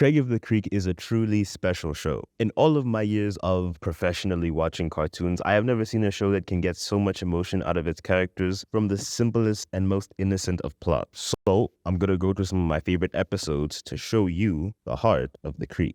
Craig of the Creek is a truly special show. In all of my years of professionally watching cartoons, I have never seen a show that can get so much emotion out of its characters from the simplest and most innocent of plots. So, I'm gonna go to some of my favorite episodes to show you the heart of the Creek.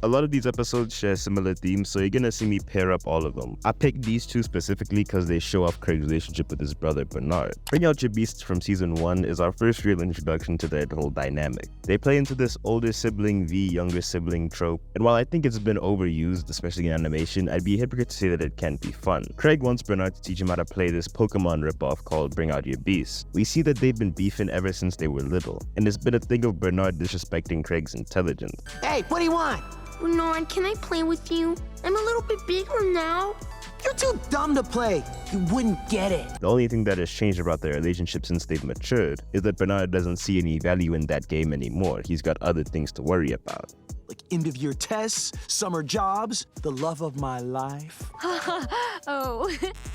A lot of these episodes share similar themes, so you're gonna see me pair up all of them. I picked these two specifically because they show off Craig's relationship with his brother Bernard. Bring Out Your Beasts from season 1 is our first real introduction to their whole dynamic. They play into this older sibling v younger sibling trope, and while I think it's been overused, especially in animation, I'd be a hypocrite to say that it can't be fun. Craig wants Bernard to teach him how to play this Pokemon ripoff called Bring Out Your Beasts. We see that they've been beefing ever since they were little, and it's been a thing of Bernard disrespecting Craig's intelligence. Hey, what do you want? Bernard, can I play with you? I'm a little bit bigger now. You're too dumb to play. You wouldn't get it. The only thing that has changed about their relationship since they've matured is that Bernard doesn't see any value in that game anymore. He's got other things to worry about. Like end-of-year tests, summer jobs, the love of my life. Oh.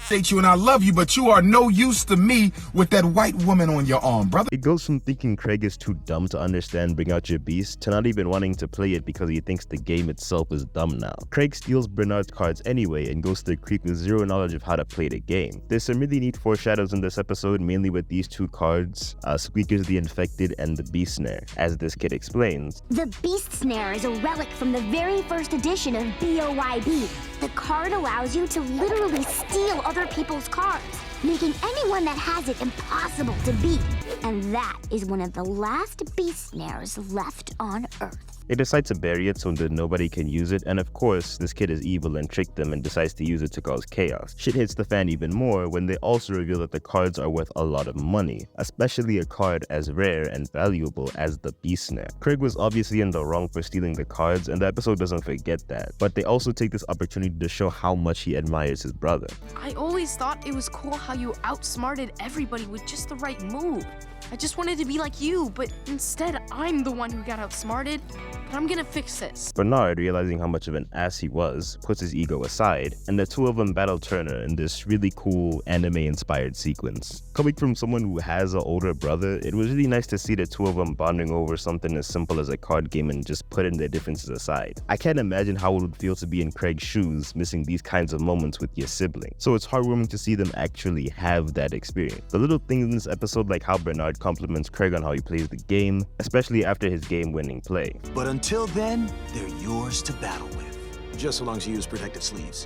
State you and I love you, but you are no use to me with that white woman on your arm, brother. It goes from thinking Craig is too dumb to understand Bring Out Your Beast to not even wanting to play it because he thinks the game itself is dumb now. Craig steals Bernard's cards anyway and goes to the creek with zero knowledge of how to play the game. There's some really neat foreshadows in this episode, mainly with these two cards, Squeakers the Infected and the Beast Snare. As this kid explains, the Beast Snare is a relic from the very first edition of BOYB. The card allows you to literally steal other people's cards, making anyone that has it impossible to beat. And that is one of the last Beast Snares left on Earth. They decide to bury it so that nobody can use it, and of course, this kid is evil and tricked them and decides to use it to cause chaos. Shit hits the fan even more when they also reveal that the cards are worth a lot of money, especially a card as rare and valuable as the Beast Snare. Craig was obviously in the wrong for stealing the cards, and the episode doesn't forget that, but they also take this opportunity to show how much he admires his brother. I always thought it was cool how you outsmarted everybody with just the right move. I just wanted to be like you, but instead I'm the one who got outsmarted. But I'm gonna fix this. Bernard, realizing how much of an ass he was, puts his ego aside, and the two of them battle Turner in this really cool anime-inspired sequence. Coming from someone who has an older brother, it was really nice to see the two of them bonding over something as simple as a card game and just putting their differences aside. I can't imagine how it would feel to be in Craig's shoes, missing these kinds of moments with your sibling. So it's heartwarming to see them actually have that experience. The little things in this episode, like how Bernard compliments Craig on how he plays the game, especially after his game-winning play. But until then, they're yours to battle with. Just so long as you use protective sleeves.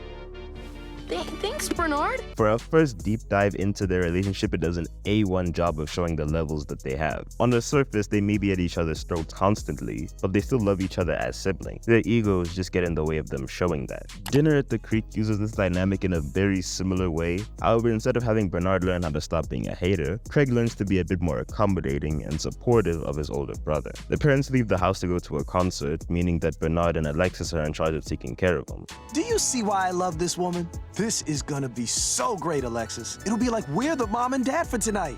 Thanks, Bernard. For our first deep dive into their relationship, it does an A1 job of showing the levels that they have. On the surface, they may be at each other's throats constantly, but they still love each other as siblings. Their egos just get in the way of them showing that. Dinner at the Creek uses this dynamic in a very similar way. However, instead of having Bernard learn how to stop being a hater, Craig learns to be a bit more accommodating and supportive of his older brother. The parents leave the house to go to a concert, meaning that Bernard and Alexis are in charge of taking care of him. Do you see why I love this woman? This is gonna be so great, Alexis. It'll be like we're the mom and dad for tonight.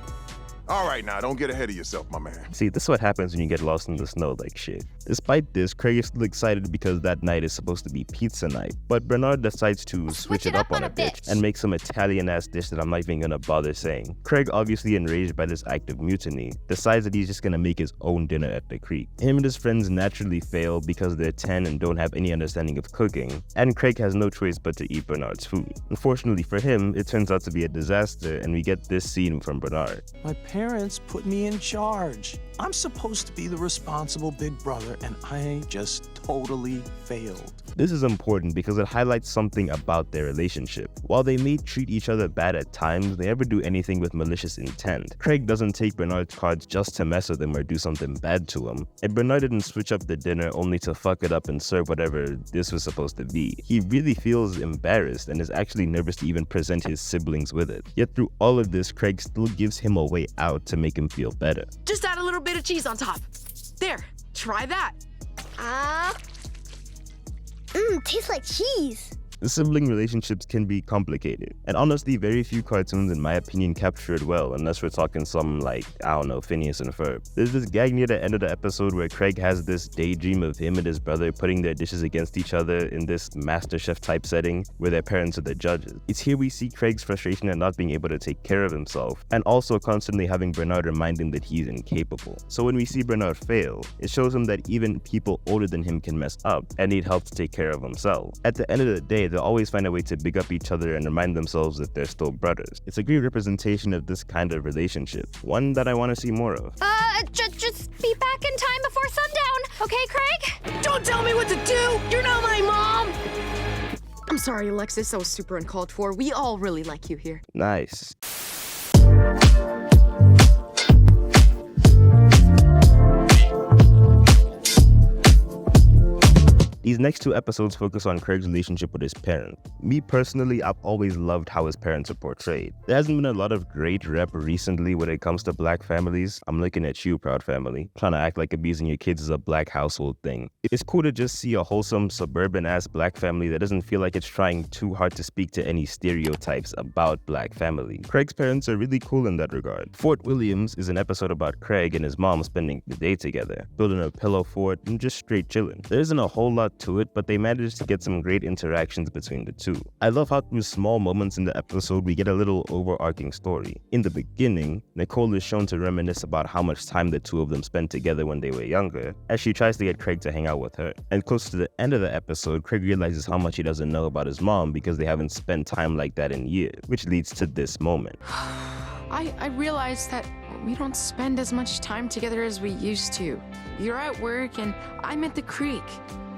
All right, now, don't get ahead of yourself, my man. See, this is what happens when you get lost in the snow like shit. Despite this, Craig is still excited because that night is supposed to be pizza night, but Bernard decides to switch it up on a bitch and make some Italian-ass dish that I'm not even gonna bother saying. Craig, obviously enraged by this act of mutiny, decides that he's just gonna make his own dinner at the Creek. Him and his friends naturally fail because they're 10 and don't have any understanding of cooking, and Craig has no choice but to eat Bernard's food. Unfortunately for him, it turns out to be a disaster, and we get this scene from Bernard. My parents put me in charge. I'm supposed to be the responsible big brother, and I just totally failed. This is important because it highlights something about their relationship. While they may treat each other bad at times, they never do anything with malicious intent. Craig doesn't take Bernard's cards just to mess with him or do something bad to him, and Bernard didn't switch up the dinner only to fuck it up and serve whatever this was supposed to be. He really feels embarrassed and is actually nervous to even present his siblings with it. Yet through all of this, Craig still gives him a way out to make him feel better. Just add a little bit of cheese on top. There, try that. Tastes like cheese. The sibling relationships can be complicated, and honestly, very few cartoons, in my opinion, capture it well, unless we're talking some like, I don't know, Phineas and Ferb. There's this gag near the end of the episode where Craig has this daydream of him and his brother putting their dishes against each other in this MasterChef type setting where their parents are the judges. It's here we see Craig's frustration at not being able to take care of himself, and also constantly having Bernard remind him that he's incapable. So when we see Bernard fail, it shows him that even people older than him can mess up and need help to take care of themselves. At the end of the day, they'll always find a way to big up each other and remind themselves that they're still brothers. It's a great representation of this kind of relationship, one that I want to see more of. Just be back in time before sundown, okay, Craig? Don't tell me what to do! You're not my mom! I'm sorry, Alexis. That was super uncalled for. We all really like you here. Nice. These next two episodes focus on Craig's relationship with his parents. Me personally, I've always loved how his parents are portrayed. There hasn't been a lot of great rep recently when it comes to black families. I'm looking at you, proud family, trying to act like abusing your kids is a black household thing. It's cool to just see a wholesome, suburban-ass black family that doesn't feel like it's trying too hard to speak to any stereotypes about black family. Craig's parents are really cool in that regard. Fort Williams is an episode about Craig and his mom spending the day together, building a pillow fort and just straight chilling. There isn't a whole lot to it, but they managed to get some great interactions between the two. I love how through small moments in the episode we get a little overarching story. In the beginning, Nicole is shown to reminisce about how much time the two of them spent together when they were younger, as she tries to get Craig to hang out with her. And close to the end of the episode, Craig realizes how much he doesn't know about his mom because they haven't spent time like that in years, which leads to this moment. I realized that we don't spend as much time together as we used to. You're at work and I'm at the creek.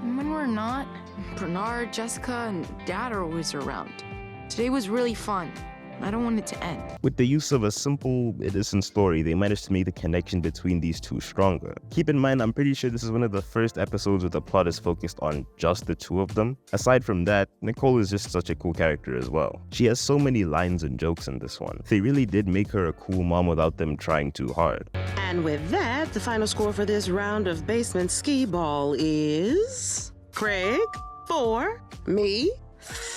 And when we're not, Bernard, Jessica, and Dad are always around. Today was really fun. I don't want it to end. With the use of a simple, innocent story, they managed to make the connection between these two stronger. Keep in mind, I'm pretty sure this is one of the first episodes where the plot is focused on just the two of them. Aside from that, Nicole is just such a cool character as well. She has so many lines and jokes in this one. They really did make her a cool mom without them trying too hard. And with that, the final score for this round of basement skee ball is Craig 4, me 50.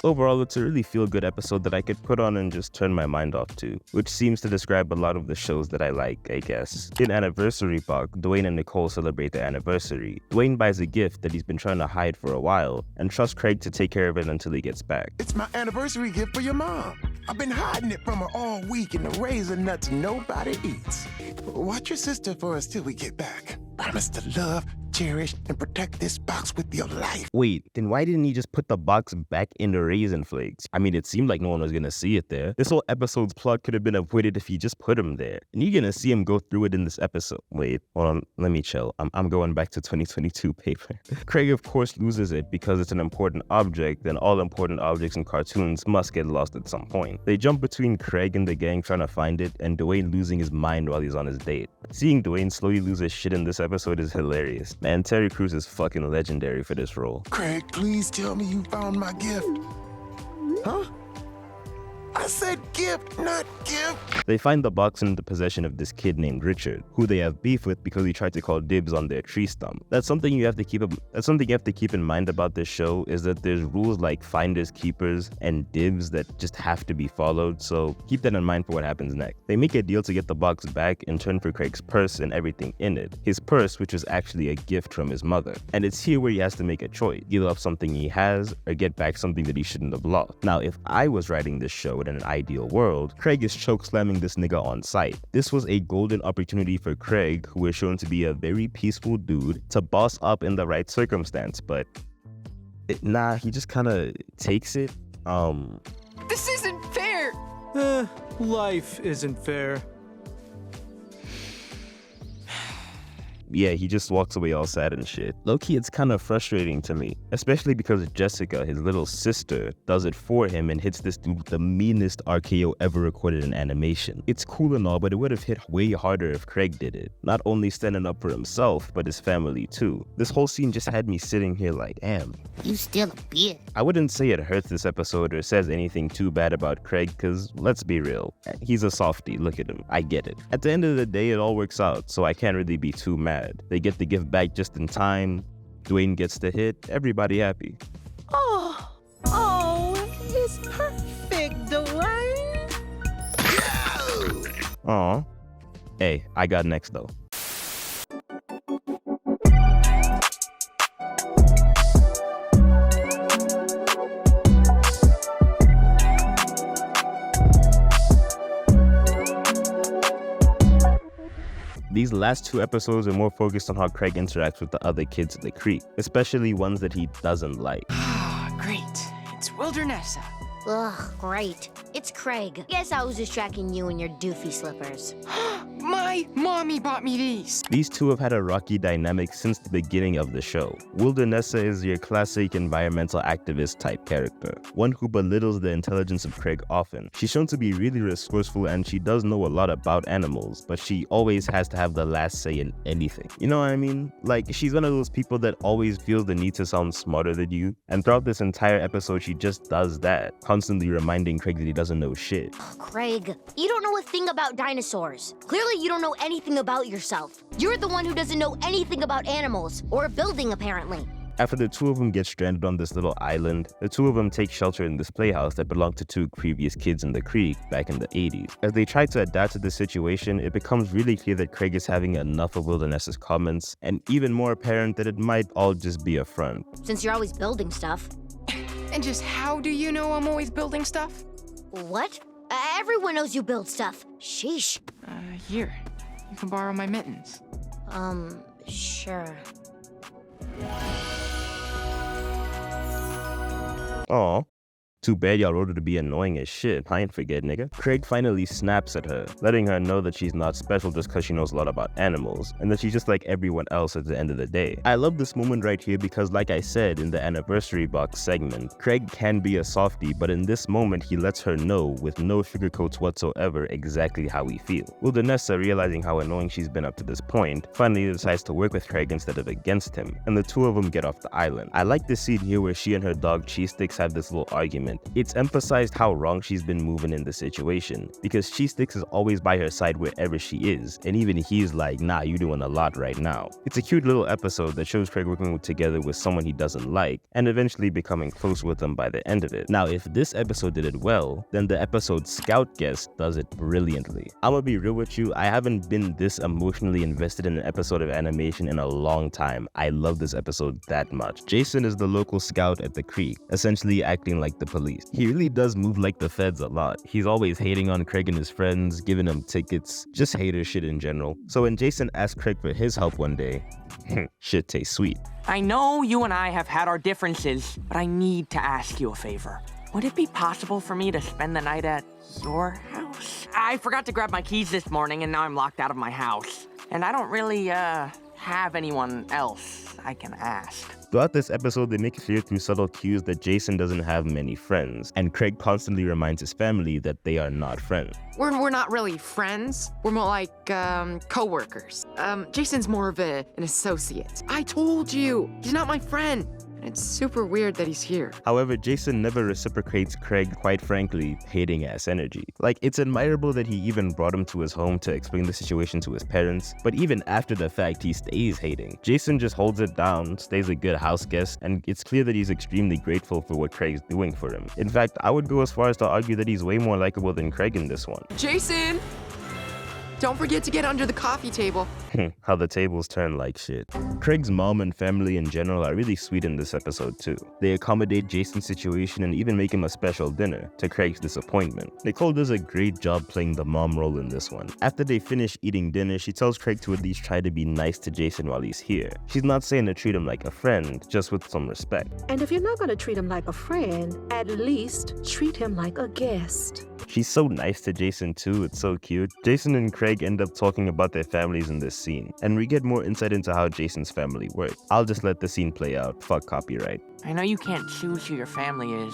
Overall, it's a really feel-good episode that I could put on and just turn my mind off to, which seems to describe a lot of the shows that I like, I guess. In Anniversary Buck, Dwayne and Nicole celebrate their anniversary. Dwayne buys a gift that he's been trying to hide for a while and trusts Craig to take care of it until he gets back. It's my anniversary gift for your mom. I've been hiding it from her all week in the raisin nuts nobody eats. Watch your sister for us till we get back. Promise to love, cherish, and protect this box with your life. Wait, then why didn't he just put the box back in the raisin flakes? I mean, it seemed like no one was gonna see it there. This whole episode's plot could have been avoided if he just put him there. And you're gonna see him go through it in this episode. Wait, hold on, let me chill. I'm going back to 2022 paper. Craig, of course, loses it because it's an important object, and all important objects in cartoons must get lost at some point. They jump between Craig and the gang trying to find it, and Dwayne losing his mind while he's on his date. Seeing Dwayne slowly lose his shit in this episode is hilarious. Man, Terry Crews is fucking legendary for this role. Craig, please tell me you found my gift. Huh? I said gift, not gift. They find the box in the possession of this kid named Richard, who they have beef with because he tried to call dibs on their tree stump. That's something you have to keep in mind about this show, is that there's rules like finders, keepers, and dibs that just have to be followed, so keep that in mind for what happens next. They make a deal to get the box back in turn for Craig's purse and everything in it. His purse, which was actually a gift from his mother. And it's here where he has to make a choice. Give up something he has, or get back something that he shouldn't have lost. Now, if I was writing this show in an ideal world, Craig is choke slamming this nigga on sight. This was a golden opportunity for Craig, who is shown to be a very peaceful dude, to boss up in the right circumstance, but he just kind of takes it. This isn't fair! Life isn't fair. Yeah, he just walks away all sad and shit. Low-key, it's kind of frustrating to me, especially because Jessica, his little sister, does it for him and hits this dude with the meanest RKO ever recorded in animation. It's cool and all, but it would have hit way harder if Craig did it. Not only standing up for himself, but his family too. This whole scene just had me sitting here like, damn. You still a bitch. I wouldn't say it hurts this episode or says anything too bad about Craig, cause let's be real, he's a softie, look at him, I get it. At the end of the day, it all works out, so I can't really be too mad. They get the gift back just in time, Dwayne gets the hit, everybody happy. Oh, it's perfect, Dwayne. Aw. Hey, I got next though. These last two episodes are more focused on how Craig interacts with the other kids at the creek, especially ones that he doesn't like. Great. It's Wildernessa. Ugh, great. It's Craig. Guess I was just tracking you in your doofy slippers. My mommy bought me these. These two have had a rocky dynamic since the beginning of the show. Wildernessa is your classic environmental activist type character, one who belittles the intelligence of Craig often. She's shown to be really resourceful and she does know a lot about animals, but she always has to have the last say in anything. You know what I mean? Like, she's one of those people that always feels the need to sound smarter than you, and throughout this entire episode she just does that, constantly reminding Craig that he doesn't know shit. Oh, Craig, you don't know a thing about dinosaurs. Clearly you don't know anything about yourself. You're the one who doesn't know anything about animals, or building apparently. After the two of them get stranded on this little island, the two of them take shelter in this playhouse that belonged to two previous kids in the creek back in the 80s. As they try to adapt to the situation, it becomes really clear that Craig is having enough of Wilderness's comments, and even more apparent that it might all just be a front. Since you're always building stuff. And just how do you know I'm always building stuff? What? Everyone knows you build stuff. Sheesh. Here. You can borrow my mittens. Sure. Aw. Too bad y'all wrote her to be annoying as shit. I ain't forget, nigga. Craig finally snaps at her, letting her know that she's not special just cause she knows a lot about animals, and that she's just like everyone else at the end of the day. I love this moment right here because, like I said in the anniversary box segment, Craig can be a softie, but in this moment he lets her know with no sugarcoats whatsoever exactly how he feels. Wildernessa, realizing how annoying she's been up to this point, finally decides to work with Craig instead of against him, and the two of them get off the island. I like this scene here where she and her dog Cheese Sticks have this little argument. It's emphasized how wrong she's been moving in the situation, because Cheese Sticks is always by her side wherever she is, and even he's like, nah, you're doing a lot right now. It's a cute little episode that shows Craig working together with someone he doesn't like, and eventually becoming close with them by the end of it. Now, if this episode did it well, then the episode Scoutgest does it brilliantly. I'ma be real with you, I haven't been this emotionally invested in an episode of animation in a long time. I love this episode that much. Jason is the local scout at the creek, essentially acting like the police. He really does move like the feds a lot. He's always hating on Craig and his friends, giving them tickets, just hater shit in general. So when Jason asks Craig for his help one day, shit tastes sweet. I know you and I have had our differences, but I need to ask you a favor. Would it be possible for me to spend the night at your house? I forgot to grab my keys this morning and now I'm locked out of my house. And I don't really, have anyone else I can ask. Throughout this episode, they make it clear through subtle cues that Jason doesn't have many friends, and Craig constantly reminds his family that they are not friends. We're not really friends. We're more like, co-workers. Jason's more of an associate. I told you, he's not my friend. And it's super weird that he's here. However, Jason never reciprocates Craig, quite frankly, hating ass energy. Like, it's admirable that he even brought him to his home to explain the situation to his parents, but even after the fact, he stays hating. Jason just holds it down, stays a good house guest, and it's clear that he's extremely grateful for what Craig's doing for him. In fact, I would go as far as to argue that he's way more likable than Craig in this one. Jason! Don't forget to get under the coffee table. How the tables turn like shit. Craig's mom and family in general are really sweet in this episode too. They accommodate Jason's situation and even make him a special dinner, to Craig's disappointment. Nicole does a great job playing the mom role in this one. After they finish eating dinner, she tells Craig to at least try to be nice to Jason while he's here. She's not saying to treat him like a friend, just with some respect. And if you're not gonna treat him like a friend, at least treat him like a guest. She's so nice to Jason too, it's so cute. Jason and Craig end up talking about their families in this scene, and we get more insight into how Jason's family works. I'll just let the scene play out, fuck copyright. I know you can't choose who your family is,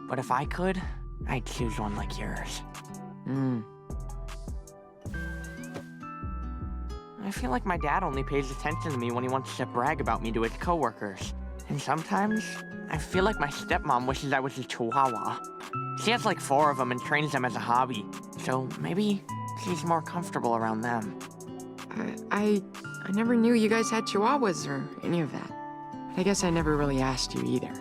but if I could, I'd choose one like yours. I feel like my dad only pays attention to me when he wants to brag about me to his coworkers. And sometimes, I feel like my stepmom wishes I was a chihuahua. She has like 4 of them and trains them as a hobby. So maybe she's more comfortable around them. I never knew you guys had chihuahuas or any of that. I guess I never really asked you either.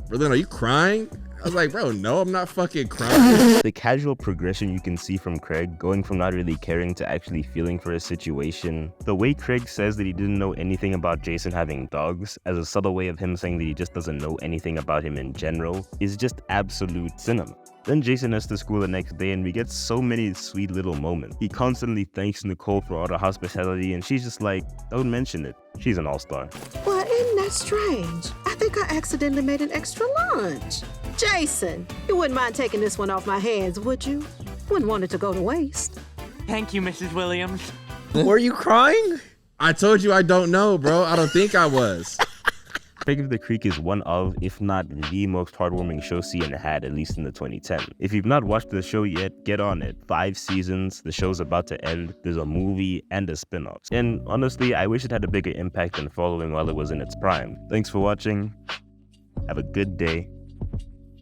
Berlin, are you crying? I was like, bro, no, I'm not fucking crying. The casual progression you can see from Craig, going from not really caring to actually feeling for a situation. The way Craig says that he didn't know anything about Jason having dogs, as a subtle way of him saying that he just doesn't know anything about him in general, is just absolute cinema. Then Jason has to school the next day and we get so many sweet little moments. He constantly thanks Nicole for all the hospitality and she's just like, don't mention it. She's an all-star. Well, isn't that strange? I think I accidentally made an extra lunch. Jason, you wouldn't mind taking this one off my hands, would you? Wouldn't want it to go to waste. Thank you, Mrs. Williams. Were you crying? I told you I don't know, bro. I don't think I was. Craig of the Creek is one of, if not the most heartwarming show CN had, at least in the 2010s. If you've not watched the show yet, get on it. 5 seasons, the show's about to end, there's a movie and a spin-off. And honestly, I wish it had a bigger impact than following while it was in its prime. Thanks for watching, have a good day,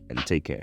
and take care.